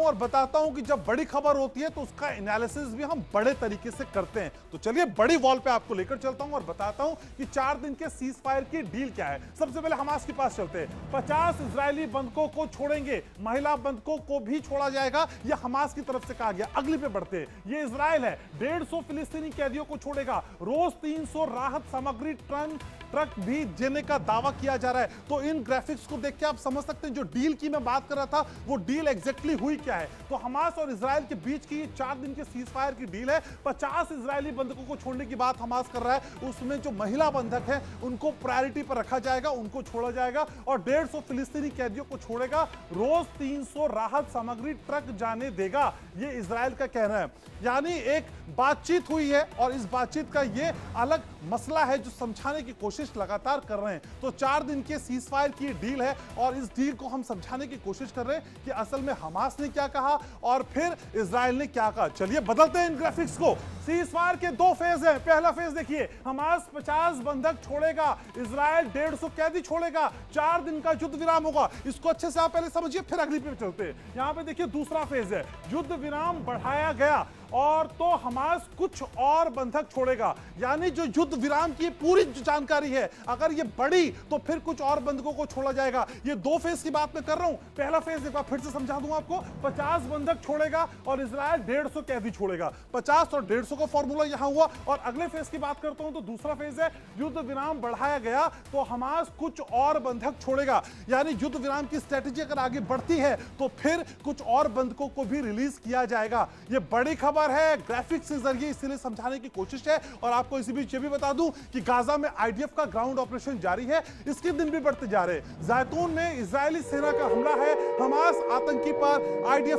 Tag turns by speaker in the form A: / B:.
A: हूं और बताता हूं कि जब बड़ी खबर होती है तो उसका एनालिसिस भी हम बड़े तरीके से करते हैं। तो चलिए बड़ी वॉल पे आपको लेकर चलता हूं और बताता हूं कि 4 दिन के सीज फायर की डील क्या है। सबसे पहले हमास के पास चलते हैं। 50 इजरायली बंधकों को छोड़ेंगे, महिला बंधकों को भी छोड़ा जाएगा, यह हमास की तरफ से कहा गया। अगली पे बढ़ते हैं, ये इजराइल है, 150 फिलिस्तीनी कैदियों को छोड़ेगा, रोज 300 राहत सामग्री ट्रक भी देने का दावा किया जा रहा है। तो इन ग्राफिक्स को देख के आप समझ सकते हैं जो डील की मैं बात कर रहा था वो डील एग्जैक्टली हुई क्या है। तो हमास और इजराइल के बीच की 4 दिन के सीज फायर की डील है। 50 इजरायली बंधकों को छोड़ने की बात हमास कर रहा है। उसमें जो महिला बंधक है उनको प्रायोरिटी पर रखा जाएगा, उनको छोड़ा जाएगा और 150 फिलिस्तीनी कैदियों को छोड़ेगा, रोज 300 राहत सामग्री ट्रक जाने देगा, ये इजराइल का कहना है। यानी एक बातचीत हुई है और इस बातचीत का ये अलग मसला है जो समझाने की कोशिश लगातार कर रहे हैं। तो 4 दिन के सीज फायर की डील है और इस डील को हम समझाने की कोशिश कर रहे हैं कि असल में हमास ने क्या कहा और फिर इजराइल ने क्या कहा। चलिए बदलते हैं इन ग्राफिक्स को। सीज फायर के 2 फेज हैं। पहला फेज देखिए, हमास 50 बंधक छोड़ेगा, इजराइल 150 कैदी छोड़ेगा, 4 दिन का युद्ध विराम होगा। इसको अच्छे से आप पहले समझिए, फिर अगली पे चलते हैं। यहां पे देखिए दूसरा फेज है, युद्ध विराम बढ़ाया गया और तो हमास कुछ और बंधक छोड़ेगा। यानी जो युद्ध विराम की पूरी जानकारी है, अगर ये बढ़ी तो फिर कुछ और बंधकों को छोड़ा जाएगा। ये 2 फेज की बात मैं कर रहा हूं। पहला फेज एक बार फिर से समझा दूं आपको, 50 बंधक छोड़ेगा और इजराइल 150 कैदी छोड़ेगा। 50 और 150 का फॉर्मूला यहां हुआ। और अगले फेज की बात करता हूं तो दूसरा फेज है, युद्ध विराम बढ़ाया गया तो हमास कुछ और बंधक छोड़ेगा। यानी युद्ध विराम की स्ट्रेटेजी अगर आगे बढ़ती है तो फिर कुछ और बंधकों को भी रिलीज किया जाएगा। ये बड़ी खबर है, ग्राफिक्स के जरिए इसलिए समझाने की कोशिश है। और आपको इसी बीच ये भी बता दूं कि गाजा में आईडीएफ का ग्राउंड ऑपरेशन जारी है, इसके दिन भी बढ़ते जा रहे हैं। जैतून में इजरायली सेना का हमला है, हमास आतंकी पर आईडीएफ